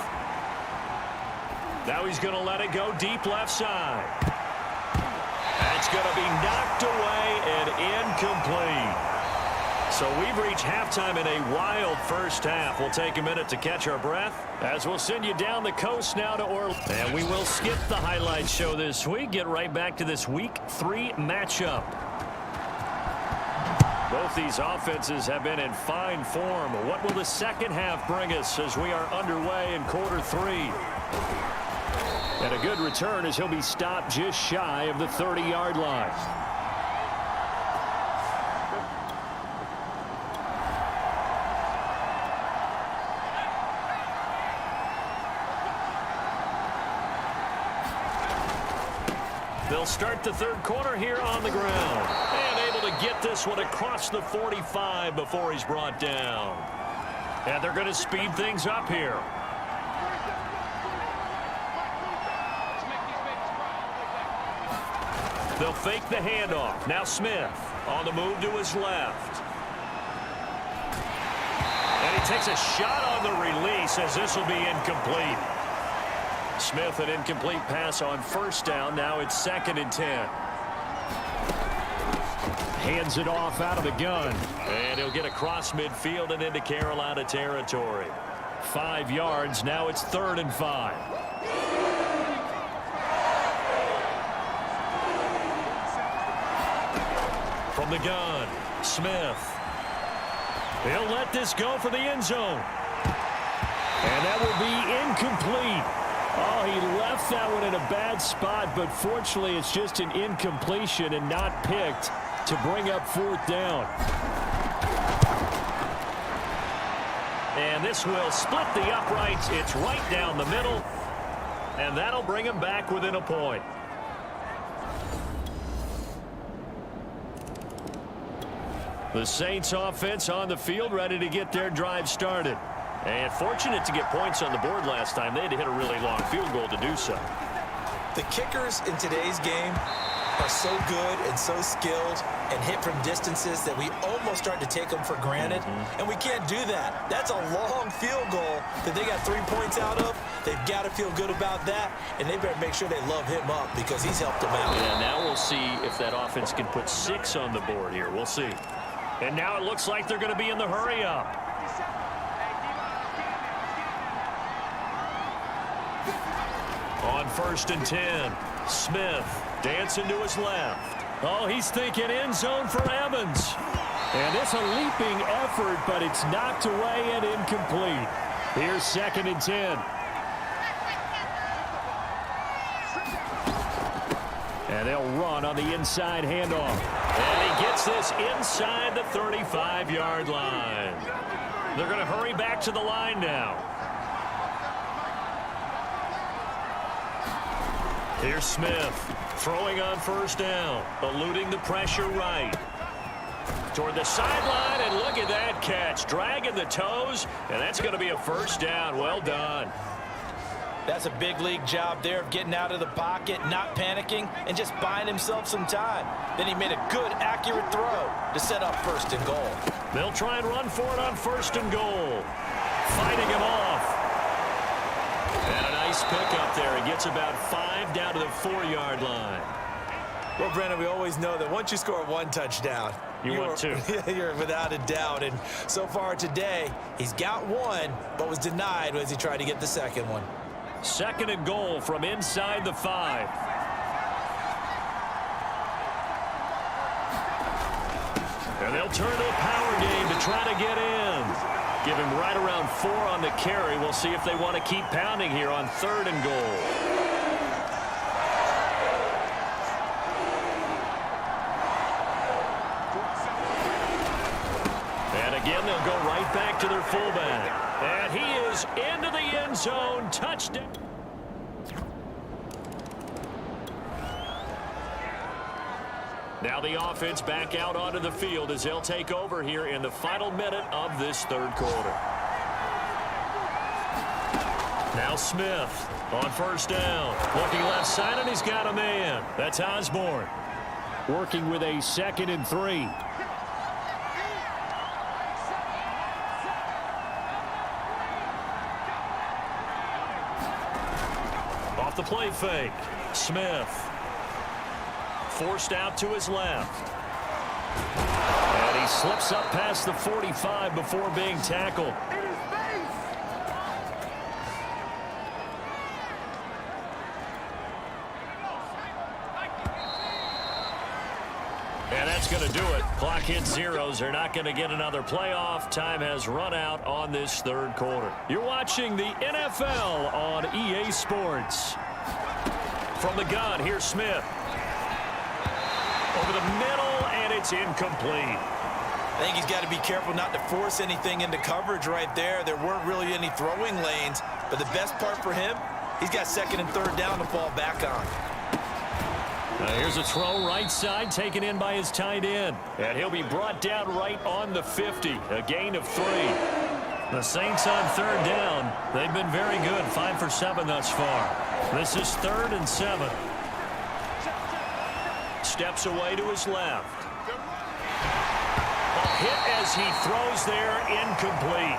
Now he's going to let it go deep left side. That's going to be knocked away and incomplete. So we've reached halftime in a wild first half. We'll take a minute to catch our breath as we'll send you down the coast now to Orlando. And we will skip the highlight show this week. Get right back to this Week 3 matchup. Both these offenses have been in fine form. What will the second half bring us as we are underway in quarter 3? And a good return as he'll be stopped just shy of the 30-yard line. They'll start the third quarter here on the ground. And able to get this one across the 45 before he's brought down. And they're going to speed things up here. They'll fake the handoff. Now Smith on the move to his left. And he takes a shot on the release as this will be incomplete. Smith, an incomplete pass on first down. Now it's 2nd and 10. Hands it off out of the gun. And he'll get across midfield and into Carolina territory. 5 yards. Now it's 3rd and 5. From the gun, Smith. He'll let this go for the end zone. And that will be incomplete. Oh, he left that one in a bad spot, but fortunately it's just an incompletion and not picked to bring up 4th down. And this will split the uprights. It's right down the middle, and that'll bring him back within a point. The Saints offense on the field ready to get their drive started. And fortunate to get points on the board last time. They had to hit a really long field goal to do so. The kickers in today's game are so good and so skilled and hit from distances that we almost start to take them for granted. And we can't do that. That's a long field goal that they got 3 points out of. They've got to feel good about that, and they better make sure they love him up because he's helped them out. Yeah, now we'll see if that offense can put 6 on the board here. We'll see. And now it looks like they're going to be in the hurry up. On 1st and 10, Smith dancing to his left. Oh, he's thinking end zone for Evans. And it's a leaping effort, but it's knocked away and incomplete. Here's 2nd and 10. And they'll run on the inside handoff. And he gets this inside the 35-yard line. They're going to hurry back to the line now. Here's Smith throwing on 1st down, eluding the pressure right. Toward the sideline, and look at that catch. Dragging the toes, and that's going to be a 1st down. Well done. That's a big league job there of getting out of the pocket, not panicking, and just buying himself some time. Then he made a good, accurate throw to set up 1st and goal. They'll try and run for it on 1st and goal. Fighting him off. And a nice pickup there. He gets about 5 down to the 4-yard line. Well, Brandon, we always know that once you score 1 touchdown, you want 2. You're without a doubt. And so far today, he's got 1, but was denied as he tried to get the 2nd one. 2nd and goal from inside the 5. And they'll turn to a power game to try to get in. Give him right around 4 on the carry. We'll see if they want to keep pounding here on 3rd and goal. fullback. And he is into the end zone. Touchdown. Now the offense back out onto the field as they'll take over here in the final minute of this third quarter. Now Smith on first down. Looking left side, and he's got a man. That's Osborne. Working with a 2nd and 3. Off the play fake. Smith. Forced out to his left. And he slips up past the 45 before being tackled. And that's going to do it. Clock hits zeros. They're not going to get another playoff. Time has run out on this third quarter. You're watching the NFL on EA Sports. From the gun, here's Smith. Over the middle, and it's incomplete. I think he's got to be careful not to force anything into coverage right there. There weren't really any throwing lanes, but the best part for him, he's got 2nd and 3rd down to fall back on. Here's a throw right side taken in by his tight end. And he'll be brought down right on the 50. A gain of 3. The Saints on 3rd down. They've been very good. 5 for 7 thus far. This is 3rd and 7. Steps away to his left. A hit as he throws there, incomplete.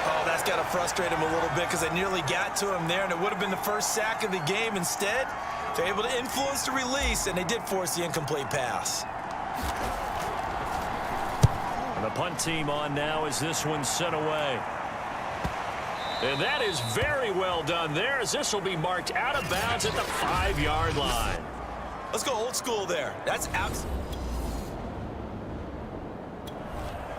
Oh, that's got to frustrate him a little bit because they nearly got to him there, and it would have been the first sack of the game. Instead, they're able to influence the release, and they did force the incomplete pass. And the punt team on now as this one's sent away. And that is very well done there as this will be marked out of bounds at the 5-yard line. Let's go old school there. That's absolutely.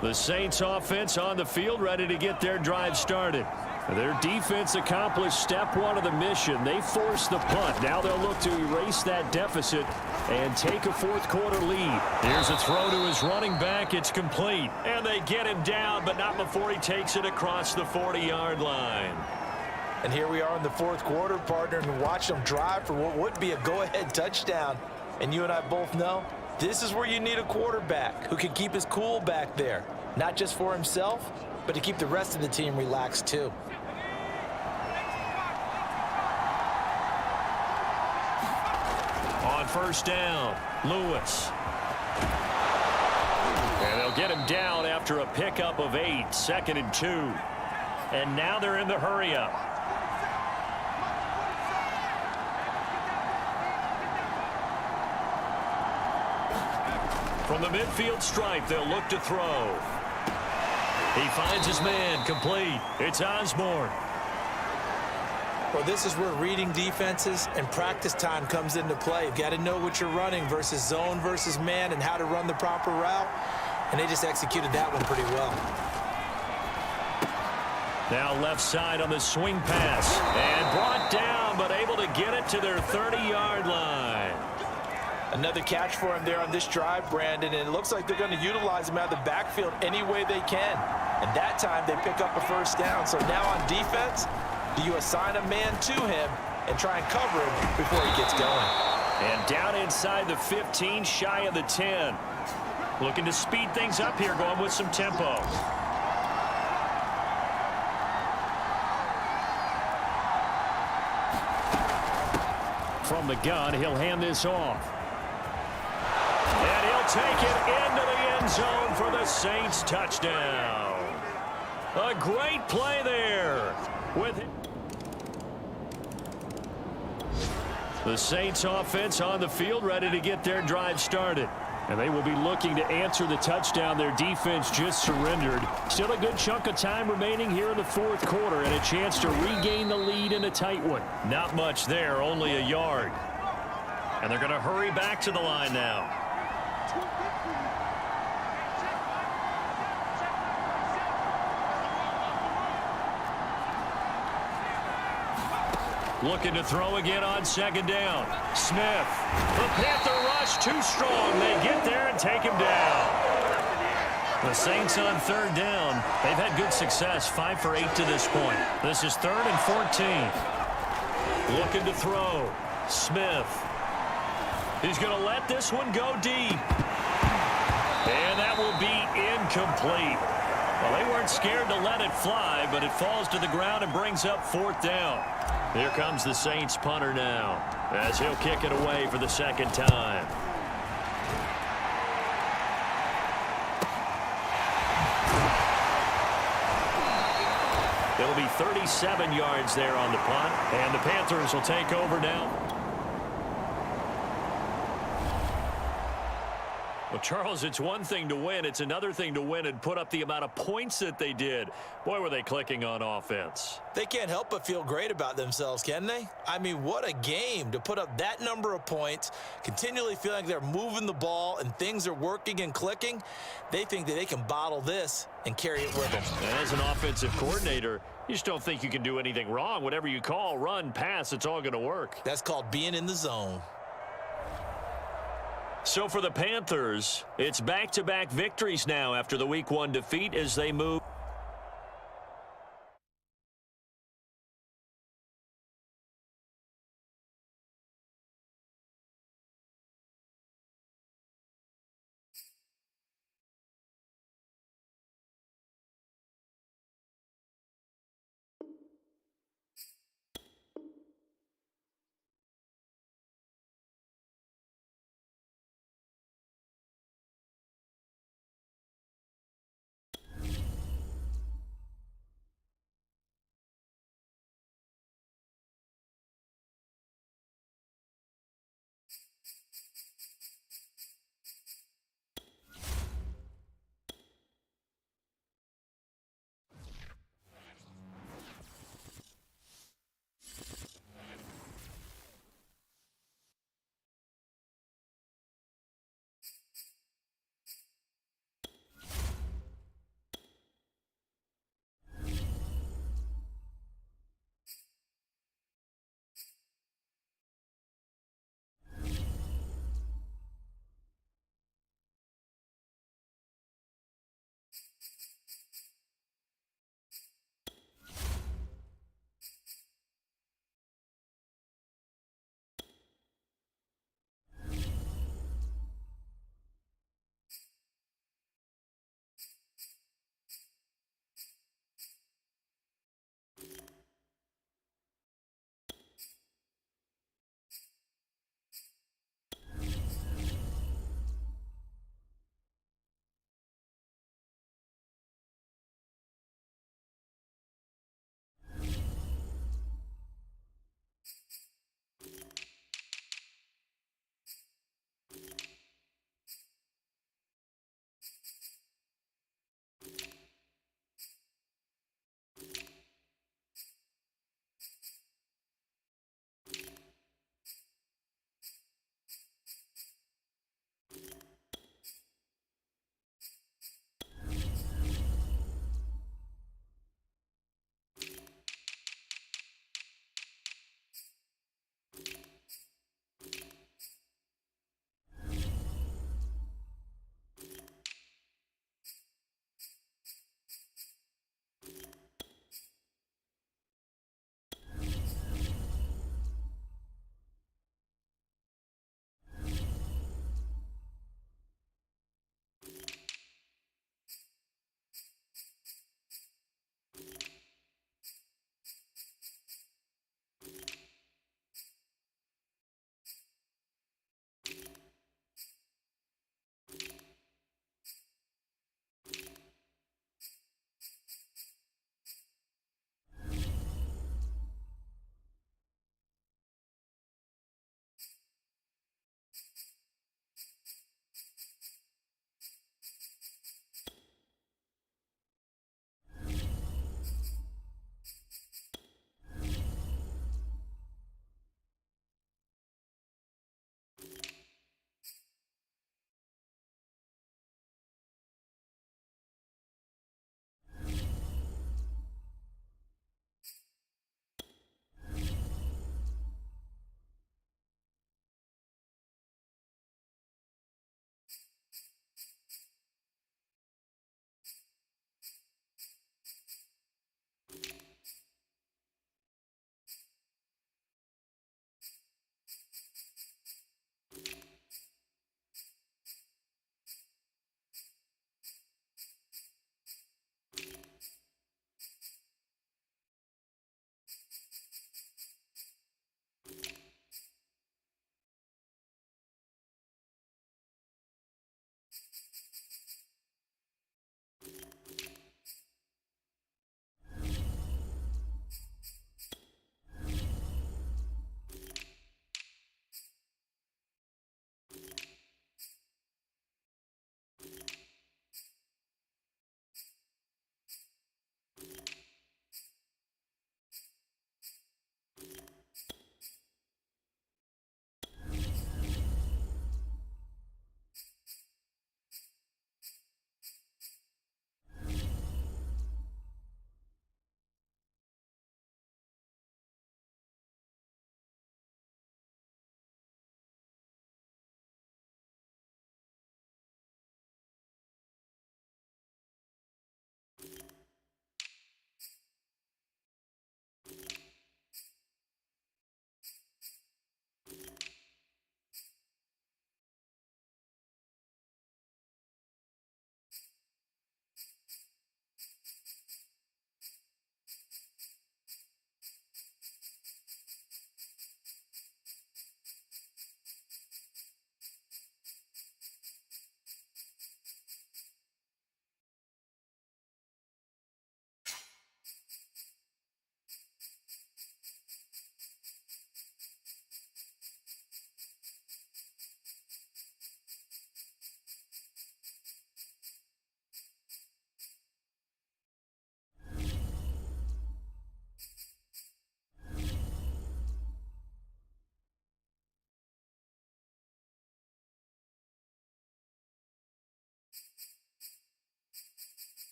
The Saints offense on the field ready to get their drive started. Their defense accomplished step 1 of the mission. They forced the punt. Now they'll look to erase that deficit and take a 4th quarter lead. Here's a throw to his running back. It's complete. And they get him down, but not before he takes it across the 40-yard line. And here we are in the 4th quarter, partner, and watch them drive for what would be a go-ahead touchdown. And you and I both know this is where you need a quarterback who can keep his cool back there. Not just for himself, but to keep the rest of the team relaxed too. On first down, Lewis. And they'll get him down after a pickup of 8, 2nd and 2. And now they're in the hurry-up. From the midfield stripe, they'll look to throw. He finds his man, complete. It's Osborne. Well, this is where reading defenses and practice time comes into play. You've got to know what you're running versus zone versus man and how to run the proper route. And they just executed that one pretty well. Now left side on the swing pass. And brought down, but able to get it to their 30-yard line. Another catch for him there on this drive, Brandon, and it looks like they're going to utilize him out of the backfield any way they can. And that time they pick up a 1st down. So now on defense, do you assign a man to him and try and cover him before he gets going? And down inside the 15, shy of the 10. Looking to speed things up here, going with some tempo. From the gun, he'll hand this off. And he'll take it into the end zone for the Saints touchdown. A great play there. With the Saints offense on the field ready to get their drive started. And they will be looking to answer the touchdown their defense just surrendered. Still a good chunk of time remaining here in the 4th quarter and a chance to regain the lead in a tight one. Not much there, only a yard. And they're going to hurry back to the line now. Looking to throw again on 2nd down. Smith. The Panther rush too strong. They get there and take him down. The Saints on third down. They've had good success, 5 for 8 to this point. This is 3rd and 14. Looking to throw. Smith. He's going to let this one go deep. And that will be incomplete. Well, they weren't scared to let it fly, but it falls to the ground and brings up 4th down. Here comes the Saints punter now, as he'll kick it away for the 2nd time. It'll be 37 yards there on the punt, and the Panthers will take over now. Well, Charles, it's one thing to win. It's another thing to win and put up the amount of points that they did. Boy, were they clicking on offense. They can't help but feel great about themselves, can they? I mean, what a game to put up that number of points, continually feel like they're moving the ball and things are working and clicking. They think that they can bottle this and carry it with them. And as an offensive coordinator, you just don't think you can do anything wrong. Whatever you call, run, pass, it's all going to work. That's called being in the zone. So for the Panthers, it's back-to-back victories now after the Week 1 defeat as they move